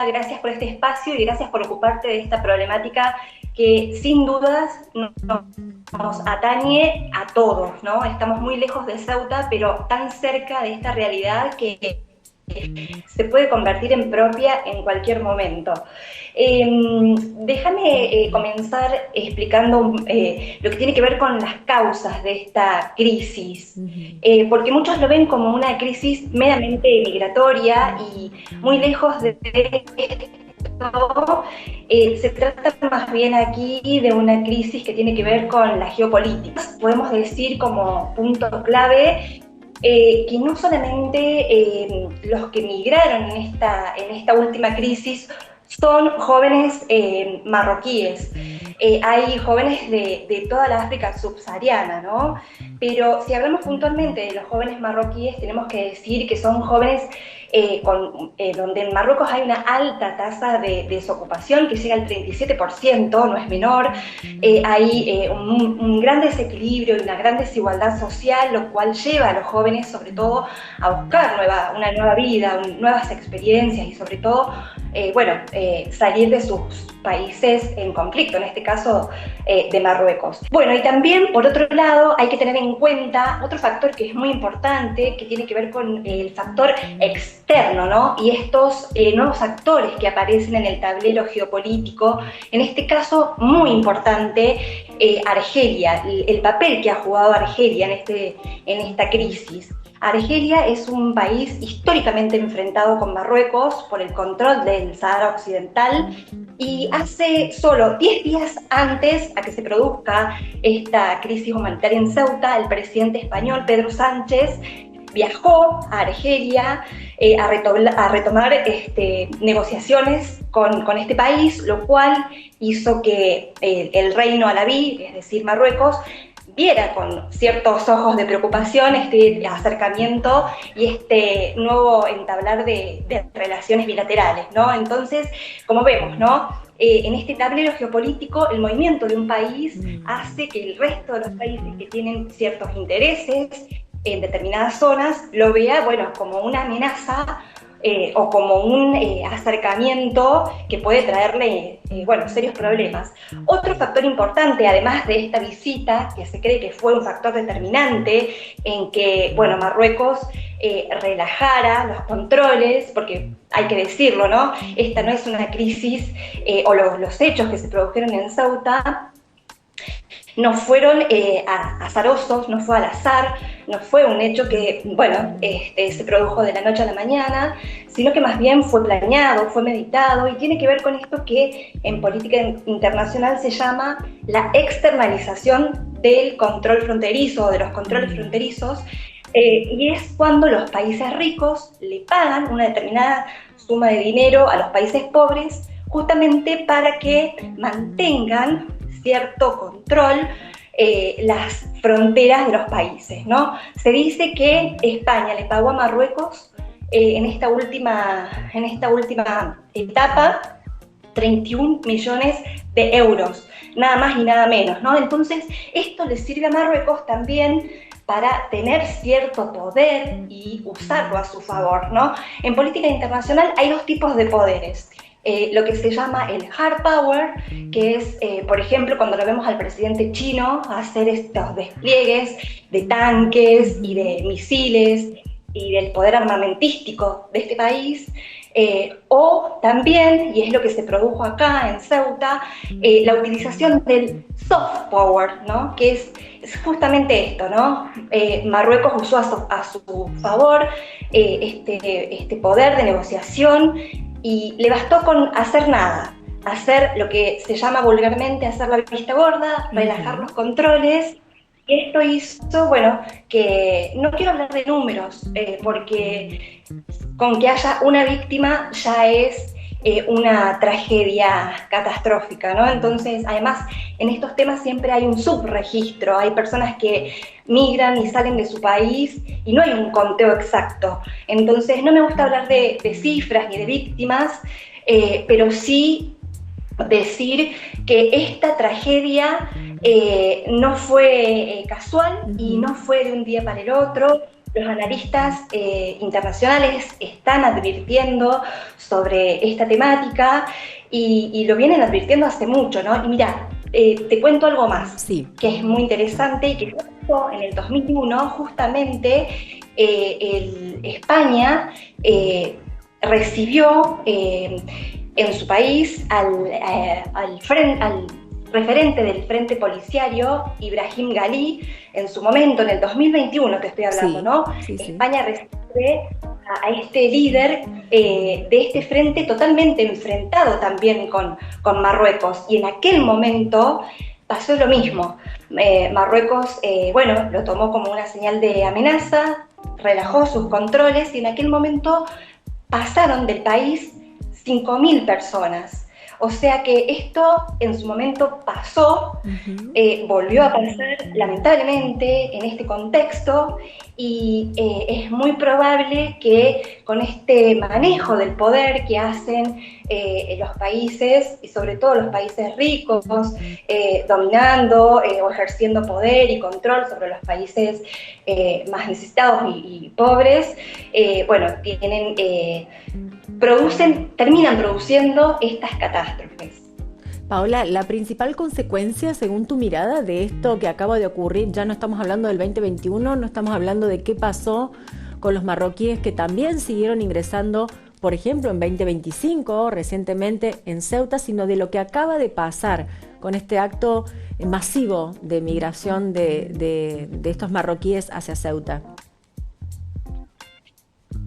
gracias por este espacio y gracias por ocuparte de esta problemática que sin dudas nos atañe a todos, ¿no? Estamos muy lejos de Ceuta, pero tan cerca de esta realidad que se puede convertir en propia en cualquier momento. Déjame comenzar explicando lo que tiene que ver con las causas de esta crisis, porque muchos lo ven como una crisis meramente migratoria y muy lejos de esto, se trata más bien aquí de una crisis que tiene que ver con la geopolítica. Podemos decir como punto clave que no solamente los que migraron en esta última crisis son jóvenes marroquíes, hay jóvenes de toda la África subsahariana, ¿no? Pero si hablamos puntualmente de los jóvenes marroquíes, tenemos que decir que son jóvenes donde en Marruecos hay una alta tasa de desocupación que llega al 37%, no es menor, hay un gran desequilibrio y una gran desigualdad social, lo cual lleva a los jóvenes sobre todo a buscar una nueva vida, nuevas experiencias y sobre todo, salir de sus países en conflicto, en este caso de Marruecos. Bueno, y también por otro lado hay que tener en cuenta otro factor que es muy importante, que tiene que ver con el factor externo, ¿no? Y estos nuevos actores que aparecen en el tablero geopolítico, en este caso muy importante, Argelia, el papel que ha jugado Argelia en esta crisis. Argelia es un país históricamente enfrentado con Marruecos por el control del Sahara Occidental y hace solo 10 días antes a que se produzca esta crisis humanitaria en Ceuta, el presidente español Pedro Sánchez viajó a Argelia a retomar negociaciones con este país, lo cual hizo que el reino alabí, es decir, Marruecos, viera con ciertos ojos de preocupación este acercamiento y este nuevo entablar de relaciones bilaterales, ¿no? Entonces, como vemos, ¿no? En este tablero geopolítico, el movimiento de un país hace que el resto de los países que tienen ciertos intereses en determinadas zonas lo vea, bueno, como una amenaza o como un acercamiento que puede traerle serios problemas. Otro factor importante, además de esta visita, que se cree que fue un factor determinante en que Marruecos relajara los controles, porque hay que decirlo, ¿no? Esta no es una crisis, los hechos que se produjeron en Ceuta no fueron azarosos, no fue al azar, no fue un hecho que, se produjo de la noche a la mañana, sino que más bien fue planeado, fue meditado y tiene que ver con esto que en política internacional se llama la externalización del control fronterizo o de los controles fronterizos, y es cuando los países ricos le pagan una determinada suma de dinero a los países pobres justamente para que mantengan cierto control las fronteras de los países, ¿no? Se dice que España le pagó a Marruecos en esta última etapa 31 millones de euros, nada más y nada menos, ¿no? Entonces, esto le sirve a Marruecos también para tener cierto poder y usarlo a su favor, ¿no? En política internacional hay dos tipos de poderes. Lo que se llama el hard power, que es, por ejemplo, cuando lo vemos al presidente chino hacer estos despliegues de tanques y de misiles y del poder armamentístico de este país, o también, y es lo que se produjo acá en Ceuta, la utilización del soft power, ¿no? Que es justamente esto, ¿no? Marruecos usó a su favor este poder de negociación y le bastó con hacer nada, hacer lo que se llama vulgarmente hacer la vista gorda, relajar los controles. Y esto hizo, que no quiero hablar de números, porque con que haya una víctima ya es una tragedia catastrófica, ¿no? Entonces, además, en estos temas siempre hay un subregistro, hay personas que migran y salen de su país y no hay un conteo exacto. Entonces, no me gusta hablar de cifras ni de víctimas, pero sí decir que esta tragedia no fue casual y no fue de un día para el otro. los analistas internacionales están advirtiendo sobre esta temática y lo vienen advirtiendo hace mucho, ¿no? Y mira, te cuento algo más, Sí, que es muy interesante y que pasó en el 2001, justamente España recibió en su país al referente del Frente Policiario, Ibrahim Ghali, en su momento, en el 2021 te estoy hablando, sí, ¿no? sí, sí. España recibe a este líder de este frente totalmente enfrentado también con Marruecos. Y en aquel momento pasó lo mismo. Marruecos, bueno, lo tomó como una señal de amenaza, relajó sus controles y en aquel momento pasaron del país 5.000 personas. O sea que esto en su momento pasó, Ujú. volvió a pasar lamentablemente en este contexto y es muy probable que con este manejo del poder que hacen los países y sobre todo los países ricos dominando o ejerciendo poder y control sobre los países más necesitados y pobres, bueno, terminan produciendo estas catástrofes. Paola, la principal consecuencia, según tu mirada, de esto que acaba de ocurrir, ya no estamos hablando del 2021, no estamos hablando de qué pasó con los marroquíes que también siguieron ingresando, por ejemplo, en 2025, recientemente en Ceuta, sino de lo que acaba de pasar con este acto masivo de migración de estos marroquíes hacia Ceuta.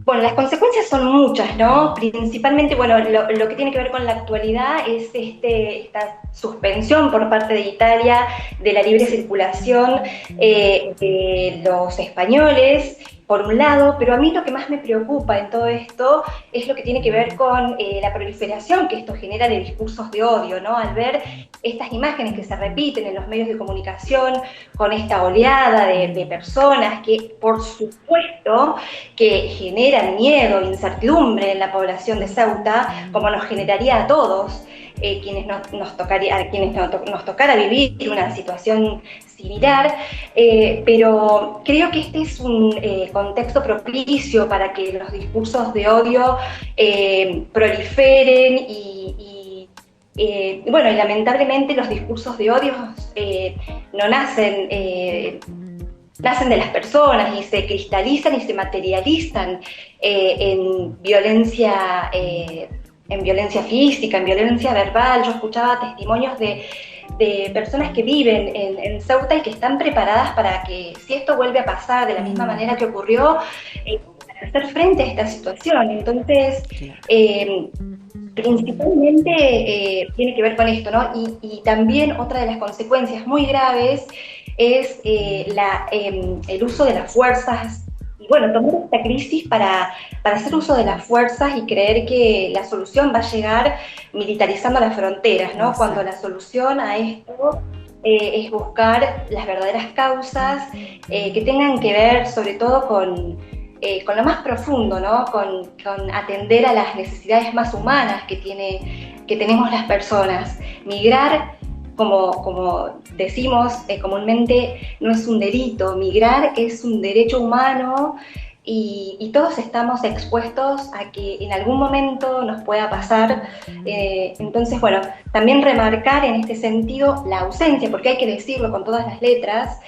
Bueno, las consecuencias son muchas, ¿no? Principalmente, bueno, lo que tiene que ver con la actualidad es esta suspensión por parte de Italia de la libre circulación de los españoles, por un lado, pero a mí lo que más me preocupa en todo esto es lo que tiene que ver con la proliferación que esto genera de discursos de odio, ¿no? Al ver estas imágenes que se repiten en los medios de comunicación con esta oleada de personas que, por supuesto, que generan miedo e incertidumbre en la población de Ceuta, como nos generaría a todos, a quienes nos tocara vivir una situación similar, pero creo que este es un contexto propicio para que los discursos de odio proliferen bueno, y lamentablemente los discursos de odio no nacen de las personas y se cristalizan y se materializan en violencia física, en violencia verbal. Yo escuchaba testimonios de personas que viven en Ceuta y que están preparadas para que, si esto vuelve a pasar de la misma manera que ocurrió, para hacer frente a esta situación. Entonces, Claro. principalmente tiene que ver con esto, ¿no? Y también otra de las consecuencias muy graves es el uso de las fuerzas y bueno, tomar esta crisis para hacer uso de las fuerzas y creer que la solución va a llegar militarizando las fronteras, ¿no? Cuando la Exacto. solución a esto es buscar las verdaderas causas que tengan que ver sobre todo con lo más profundo, ¿no? Con atender a las necesidades más humanas que tenemos las personas. Migrar, como decimos comúnmente, no es un delito, migrar es un derecho humano y todos estamos expuestos a que en algún momento nos pueda pasar. Entonces, bueno, también remarcar en este sentido la ausencia, porque hay que decirlo con todas las letras,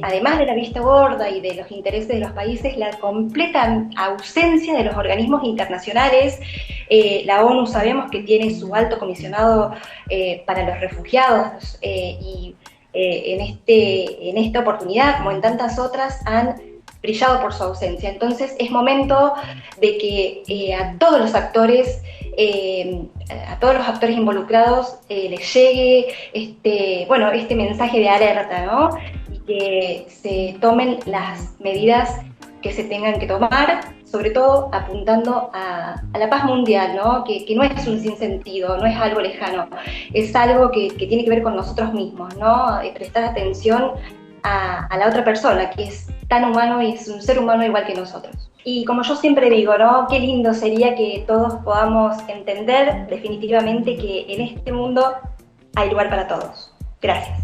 además de la vista gorda y de los intereses de los países, la completa ausencia de los organismos internacionales. La ONU sabemos que tiene su alto comisionado para los refugiados y en esta oportunidad, como en tantas otras, han brillado por su ausencia. Entonces es momento de que a todos los actores involucrados les llegue este mensaje de alerta, ¿no? Y que se tomen las medidas que se tengan que tomar, sobre todo apuntando a la paz mundial, ¿no? Que no es un sinsentido, no es algo lejano, es algo que tiene que ver con nosotros mismos, ¿no? Prestar atención a la otra persona, que es tan humano y es un ser humano igual que nosotros. Y como yo siempre digo, ¿no? Qué lindo sería que todos podamos entender definitivamente que en este mundo hay lugar para todos. Gracias.